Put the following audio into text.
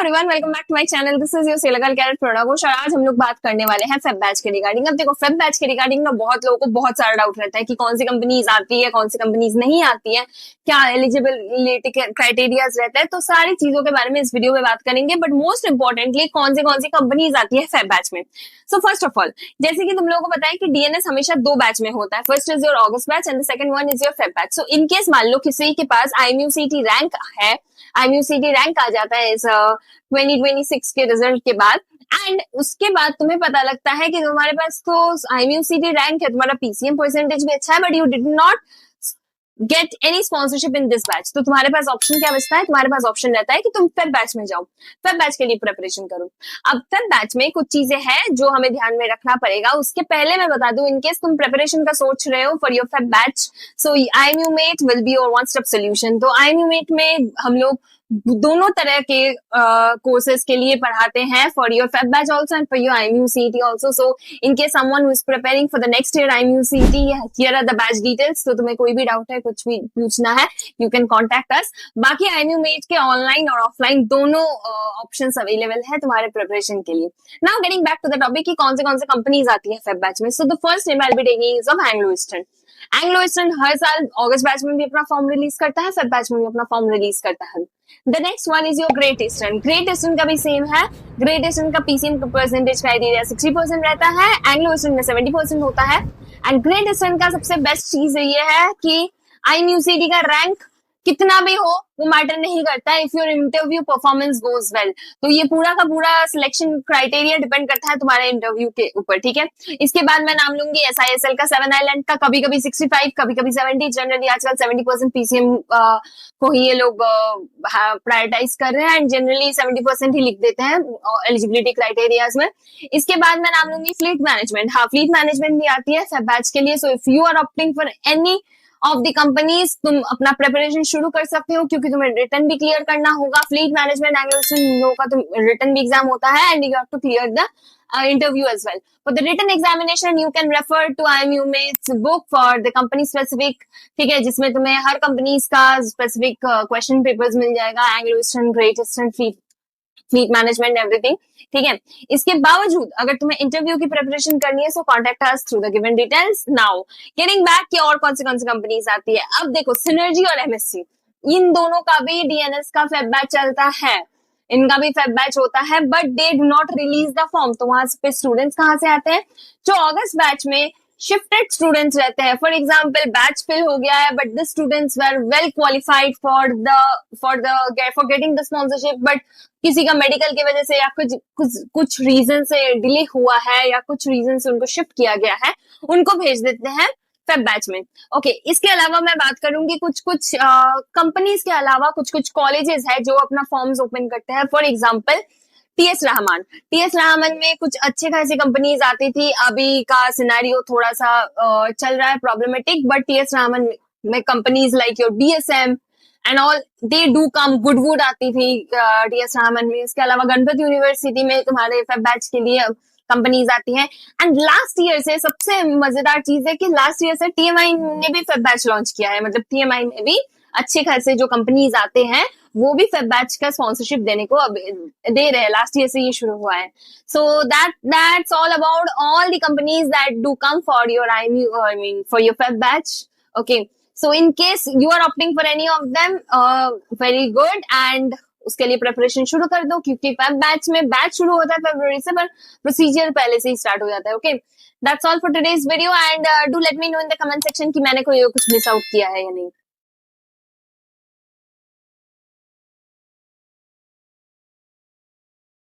Everyone, welcome back to my channel. This is your सेलगल कैरेट प्रोडागोश और आज हम लोग बात करने वाले हैं फेब बैच के रिगार्डिंग। अब देखो, फेब बैच के रिगार्डिंग ना बहुत लोगों को बहुत सारा डाउट रहता है कि कौन सी कंपनीज आती है, कौन सी कंपनीज नहीं आती है, क्या एलिजिबिलिटी क्राइटेरियाज रहता है। तो सारी चीजों के बारे में इस वीडियो में बात करेंगे, बट मोस्ट इंपॉर्टेंटली कौन सी कंपनीज आती है फेब बैच में। सो फर्स्ट ऑफ ऑल, जैसे कि तुम लोगों को पता है कि डीएनएस हमेशा दो बैच में होता है। First is your August batch and the second one is your Feb batch. So in case मान लो किसी के पास आईएमयूसीटी रैंक है, आईएमयूसीटी रैंक आ जाता है इस 2026 के रिजल्ट के बाद, एंड उसके बाद तुम्हें पता लगता है कि तुम्हारे पास तो आईएमयूसीटी रैंक है, तुम्हारा पीसीएम परसेंटेज भी अच्छा है, but you did not get any sponsorship in this batch. तो तुम्हारे पास ऑप्शन क्या बचता है? तुम्हारे पास ऑप्शन रहता है कि तुम फेब बैच में जाओ, फेब बैच के लिए प्रिपरेशन करो। अब फेब बैच में कुछ चीजें हैं जो हमें ध्यान में रखना पड़ेगा। उसके पहले मैं बता दूं, इनकेस तुम प्रिपरेशन का सोच रहे हो for your Feb batch, so IMUMate will be your one step solution. तो IMUMate में हम लोग दोनों तरह के कोर्सेज के लिए पढ़ाते हैं, for your Feb batch also and for your IMUCET also. So in case someone who is preparing for the next year IMUCET, here are the batch details. तो तुम्हें कोई भी डाउट है, कुछ भी पूछना है, यू कैन कॉन्टेक्ट अस। बाकी IMUMate के ऑनलाइन और ऑफलाइन दोनों ऑप्शंस अवेलेबल है तुम्हारे प्रिपरेशन के लिए। Now getting back to the topic कि कौन से कंपनीज आती है फेब बैच में। So the first name I will be taking is of Anglo Eastern. Anglo Eastern हर साल अगस्त बैच में भी अपना फॉर्म रिलीज करता है, फेब बैच में भी अपना फॉर्म रिलीज करता है। The next one is your great eastern. Great eastern का भी सेम है। ग्रेट ईस्टर्न का पीसीएम परसेंटेज क्राइटेरिया 60% रहता है, एंग्लो ईस्टर्न में 70% होता है। एंड ग्रेट ईस्टर्न का सबसे बेस्ट चीज ये है कि IMUCET का रैंक कितना भी हो वो मैटर नहीं करता है, if your interview performance goes well. तो ये पूरा का पूरा सिलेक्शन क्राइटेरिया डिपेंड करता है तुम्हारे इंटरव्यू के ऊपर, ठीक है। इसके बाद मैं नाम लूंगी SISL का, 7 आइलैंड का, कभी कभी 65, कभी कभी 70। जनरली आजकल 70% पीसीएम को ही ये लोग प्रायोरिटाइज कर रहे हैं, एंड जनरली 70% ही लिख देते हैं एलिजिबिलिटी क्राइटेरियाज में। इसके बाद मैं नाम लूंगी फ्लीट मैनेजमेंट। हाँ, फ्लीट मैनेजमेंट भी आती है फेब बैच के लिए। So if you are opting for any of the companies, तुम अपना प्रिपरेशन शुरू कर सकते हो, क्योंकि तुम्हें रिटर्न भी क्लियर करना होगा। फ्लीट मैनेजमेंट एंग्लो का तुम रिटर्न भी एग्जाम होता है, and you have to clear the interview as well. For the written examination, you can refer to IMUMate's book for the company specific, ठीक है, जिसमें तुम्हें हर कंपनीज का स्पेसिफिक क्वेश्चन पेपर्स मिल जाएगा, Anglo eastern, great eastern, fleet management, everything, ठीक है। इसके बावजूद अगर तुम्हें इंटरव्यू की प्रिपरेशन करनी है, so contact us through the given details. Now getting back कि और कौन सी कंपनीज आती है। अब देखो, सिनर्जी और MSc, इन दोनों का भी DNS का फेब बैच चलता है, इनका भी फेब बैच होता है, but they do not release the form. तो वहां पे स्टूडेंट्स कहाँ से आते हैं? जो अगस्त बैच में शिफ्टेड स्टूडेंट्स रहते हैं। फॉर एग्जाम्पल, बैच फिल हो गया है, but the students were well qualified for getting the sponsorship, but किसी का मेडिकल की वजह से या कुछ रीजन से डिले हुआ है, या कुछ रीजन से उनको शिफ्ट किया गया है, उनको भेज देते हैं फेब बैच में। ओके, इसके अलावा मैं बात करूंगी कुछ कंपनीज के अलावा कुछ कॉलेजेस है जो अपना फॉर्म्स ओपन करते हैं। फॉर एग्जाम्पल, TS राहमान में कुछ अच्छे खासी कंपनीज आती थी। अभी का सिनेरियो थोड़ा सा चल रहा है प्रॉब्लमेटिक, बट TS राहमान में companies like your BSM and all, they do come. Goodwood आती थी TS राहमान में। इसके अलावा गणपति यूनिवर्सिटी में तुम्हारे फेब बैच के लिए कंपनीज आती हैं। एंड लास्ट ईयर से सबसे मजेदार चीज है कि लास्ट ईयर से TMI ने भी फेब बैच लॉन्च किया है। मतलब TMI में भी अच्छे खासे जो कंपनीज आते हैं वो भी फेब बैच का स्पॉन्सरशिप देने को अब दे रहे हैं। लास्ट ईयर से ये शुरू हुआ है। So that's all about all the companies that do come for your for your Feb batch. Okay, so in case you are opting for any of them, very good, and उसके लिए preparation शुरू कर दो, क्योंकि Feb batch में batch शुरू होता है फरवरी से, पर प्रोसीजर पहले से ही स्टार्ट हो जाता है। Okay, that's all for today's video, and do let me know in the comment section कि मैंने कोई कुछ मिस आउट किया है या नहीं।